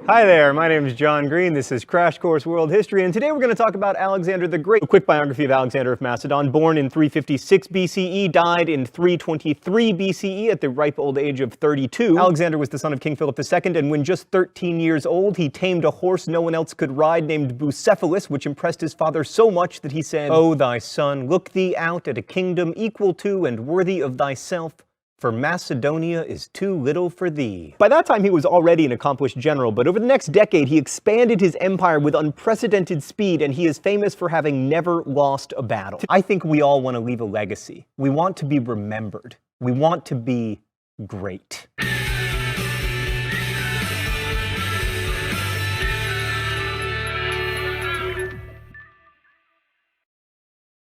Hi there, my name is John Green, this is Crash Course World History, and today we're going to talk about Alexander the Great. A quick biography of Alexander of Macedon, born in 356 BCE, died in 323 BCE at the ripe old age of 32. Alexander was the son of King Philip II, and when just 13 years old, he tamed a horse no one else could ride named Bucephalus, which impressed his father so much that he said, "O thy son, look thee out at a kingdom equal to and worthy of thyself, for Macedonia is too little for thee." By that time, he was already an accomplished general, but over the next decade, he expanded his empire with unprecedented speed, and he is famous for having never lost a battle. I think we all want to leave a legacy. We want to be remembered. We want to be great.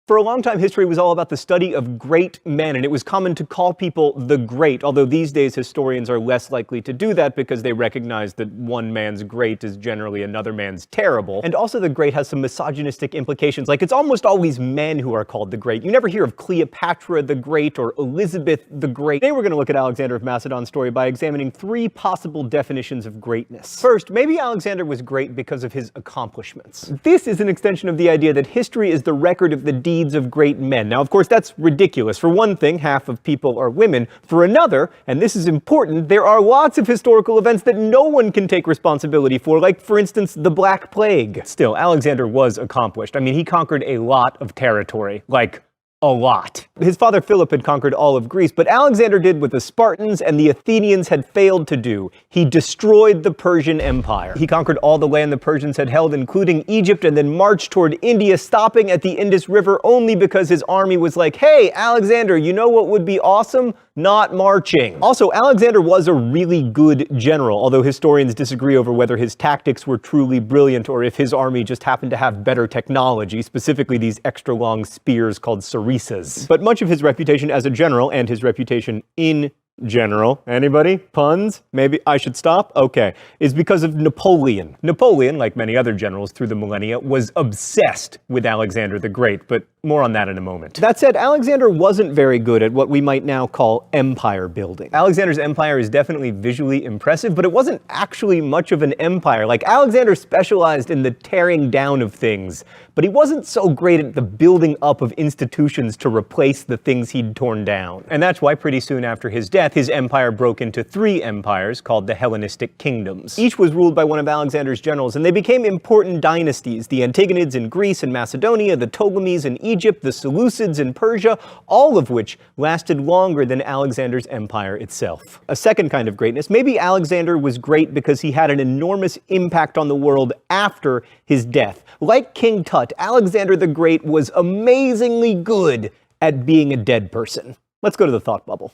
For a long time, history was all about the study of great men, and it was common to call people the great, although these days historians are less likely to do that because they recognize that one man's great is generally another man's terrible. And also the great has some misogynistic implications, like it's almost always men who are called the great. You never hear of Cleopatra the Great or Elizabeth the Great. Today we're going to look at Alexander of Macedon's story by examining three possible definitions of greatness. First, maybe Alexander was great because of his accomplishments. This is an extension of the idea that history is the record of the deeds of great men. Now, of course, that's ridiculous. For one thing, half of people are women. For another, and this is important, there are lots of historical events that no one can take responsibility for, like, for instance, the Black Plague. Still, Alexander was accomplished. I mean, he conquered a lot of territory, like, a lot. His father Philip had conquered all of Greece, but Alexander did what the Spartans and the Athenians had failed to do. He destroyed the Persian Empire. He conquered all the land the Persians had held, including Egypt, and then marched toward India, stopping at the Indus River only because his army was like, "Hey, Alexander, you know what would be awesome? Not marching." Also, Alexander was a really good general, although historians disagree over whether his tactics were truly brilliant or if his army just happened to have better technology, specifically these extra long spears called sarissas. But much of his reputation as a general, and his reputation in general, anybody? Puns? Maybe I should stop? Okay. Is because of Napoleon. Napoleon, like many other generals through the millennia, was obsessed with Alexander the Great, but more on that in a moment. That said, Alexander wasn't very good at what we might now call empire building. Alexander's empire is definitely visually impressive, but it wasn't actually much of an empire. Like, Alexander specialized in the tearing down of things, but he wasn't so great at the building up of institutions to replace the things he'd torn down. And that's why pretty soon after his death, his empire broke into three empires called the Hellenistic kingdoms. Each was ruled by one of Alexander's generals, and they became important dynasties: the Antigonids in Greece and Macedonia, the Ptolemies in Egypt, the Seleucids in Persia, all of which lasted longer than Alexander's empire itself. A second kind of greatness, maybe Alexander was great because he had an enormous impact on the world after his death. Like King Tut, Alexander the Great was amazingly good at being a dead person. Let's go to the thought bubble.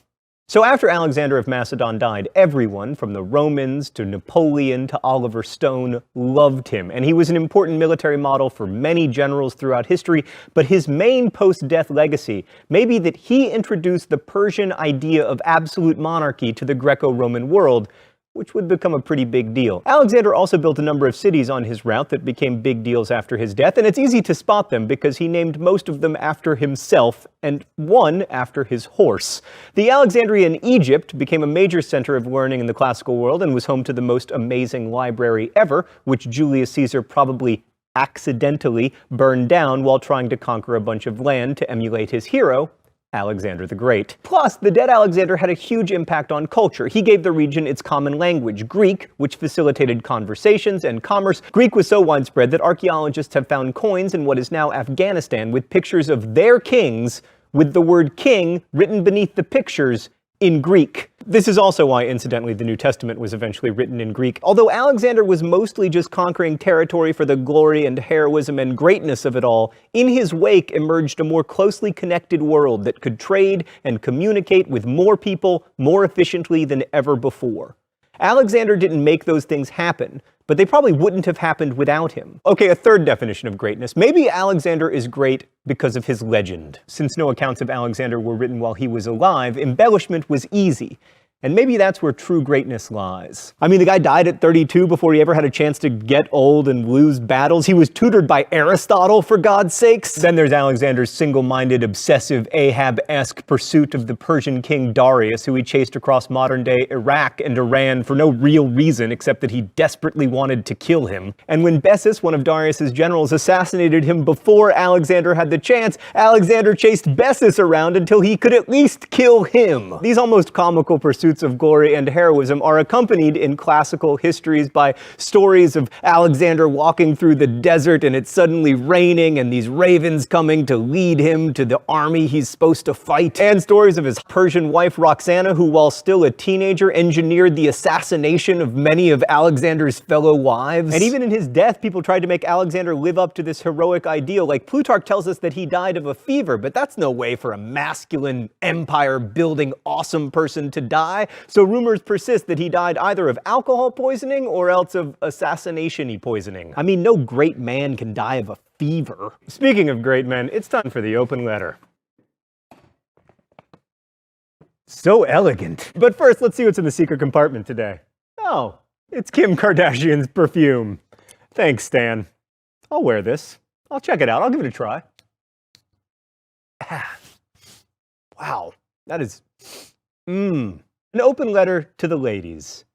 So after Alexander of Macedon died, everyone, from the Romans to Napoleon to Oliver Stone, loved him, and he was an important military model for many generals throughout history, but his main post-death legacy may be that he introduced the Persian idea of absolute monarchy to the Greco-Roman world, which would become a pretty big deal. Alexander also built a number of cities on his route that became big deals after his death, and it's easy to spot them because he named most of them after himself, and one after his horse. The Alexandria in Egypt became a major center of learning in the classical world and was home to the most amazing library ever, which Julius Caesar probably accidentally burned down while trying to conquer a bunch of land to emulate his hero, Alexander the Great. Plus, the dead Alexander had a huge impact on culture. He gave the region its common language, Greek, which facilitated conversations and commerce. Greek was so widespread that archaeologists have found coins in what is now Afghanistan with pictures of their kings with the word king written beneath the pictures in Greek. This is also why, incidentally, the New Testament was eventually written in Greek. Although Alexander was mostly just conquering territory for the glory and heroism and greatness of it all, in his wake emerged a more closely connected world that could trade and communicate with more people more efficiently than ever before. Alexander didn't make those things happen, but they probably wouldn't have happened without him. Okay, a third definition of greatness. Maybe Alexander is great because of his legend. Since no accounts of Alexander were written while he was alive, embellishment was easy. And maybe that's where true greatness lies. I mean, the guy died at 32 before he ever had a chance to get old and lose battles. He was tutored by Aristotle, for God's sakes. Then there's Alexander's single-minded, obsessive, Ahab-esque pursuit of the Persian king Darius, who he chased across modern-day Iraq and Iran for no real reason except that he desperately wanted to kill him. And when Bessus, one of Darius's generals, assassinated him before Alexander had the chance, Alexander chased Bessus around until he could at least kill him. These almost comical pursuits of glory and heroism are accompanied in classical histories by stories of Alexander walking through the desert and it's suddenly raining and these ravens coming to lead him to the army he's supposed to fight, and stories of his Persian wife Roxana, who while still a teenager engineered the assassination of many of Alexander's fellow wives. And even in his death, people tried to make Alexander live up to this heroic ideal. Like Plutarch tells us that he died of a fever, but that's no way for a masculine, empire-building, awesome person to die. So rumors persist that he died either of alcohol poisoning or else of assassination-y poisoning. I mean, no great man can die of a fever. Speaking of great men, it's time for the open letter. So elegant. But first, let's see what's in the secret compartment today. Oh, it's Kim Kardashian's perfume. Thanks, Stan. I'll wear this. I'll check it out. I'll give it a try. Wow, that is... An open letter to the ladies.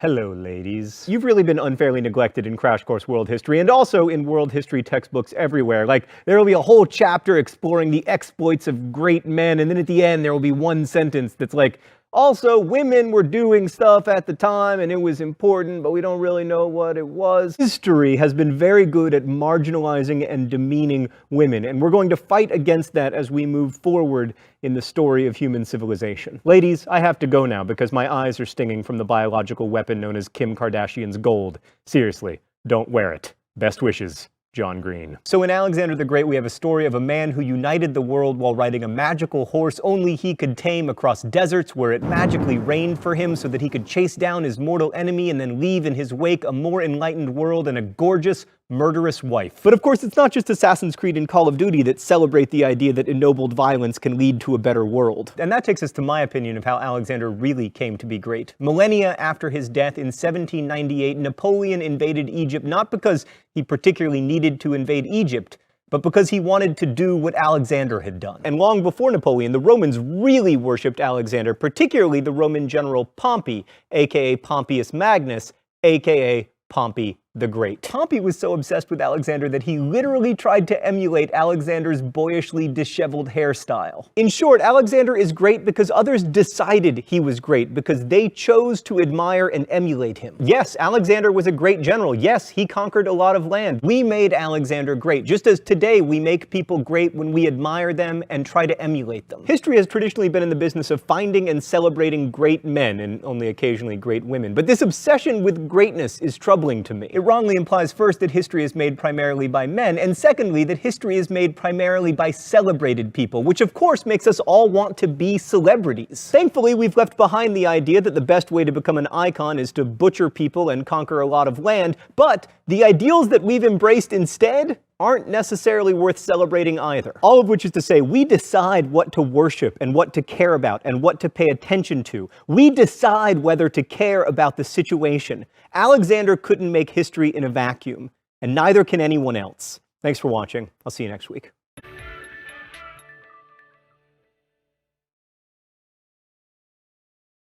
Hello, ladies. You've really been unfairly neglected in Crash Course World History, and also in world history textbooks everywhere. Like, there will be a whole chapter exploring the exploits of great men, and then at the end there will be one sentence that's like, also, women were doing stuff at the time, and it was important, but we don't really know what it was. History has been very good at marginalizing and demeaning women, and we're going to fight against that as we move forward in the story of human civilization. Ladies, I have to go now because my eyes are stinging from the biological weapon known as Kim Kardashian's gold. Seriously, don't wear it. Best wishes, John Green. So in Alexander the Great, we have a story of a man who united the world while riding a magical horse only he could tame across deserts where it magically rained for him so that he could chase down his mortal enemy and then leave in his wake a more enlightened world and a gorgeous, murderous wife. But of course, it's not just Assassin's Creed and Call of Duty that celebrate the idea that ennobled violence can lead to a better world. And that takes us to my opinion of how Alexander really came to be great. Millennia after his death in 1798, Napoleon invaded Egypt not because he particularly needed to invade Egypt, but because he wanted to do what Alexander had done. And long before Napoleon, the Romans really worshipped Alexander, particularly the Roman general Pompey, aka Pompeius Magnus, aka Pompey the Great. Pompey was so obsessed with Alexander that he literally tried to emulate Alexander's boyishly disheveled hairstyle. In short, Alexander is great because others decided he was great, because they chose to admire and emulate him. Yes, Alexander was a great general. Yes, he conquered a lot of land. We made Alexander great, just as today we make people great when we admire them and try to emulate them. History has traditionally been in the business of finding and celebrating great men, and only occasionally great women. But this obsession with greatness is troubling to me. It wrongly implies first that history is made primarily by men, and secondly that history is made primarily by celebrated people, which of course makes us all want to be celebrities. Thankfully, we've left behind the idea that the best way to become an icon is to butcher people and conquer a lot of land, but the ideals that we've embraced instead aren't necessarily worth celebrating either. All of which is to say, we decide what to worship and what to care about and what to pay attention to. We decide whether to care about the situation. Alexander couldn't make history in a vacuum, and neither can anyone else. Thanks for watching. I'll see you next week.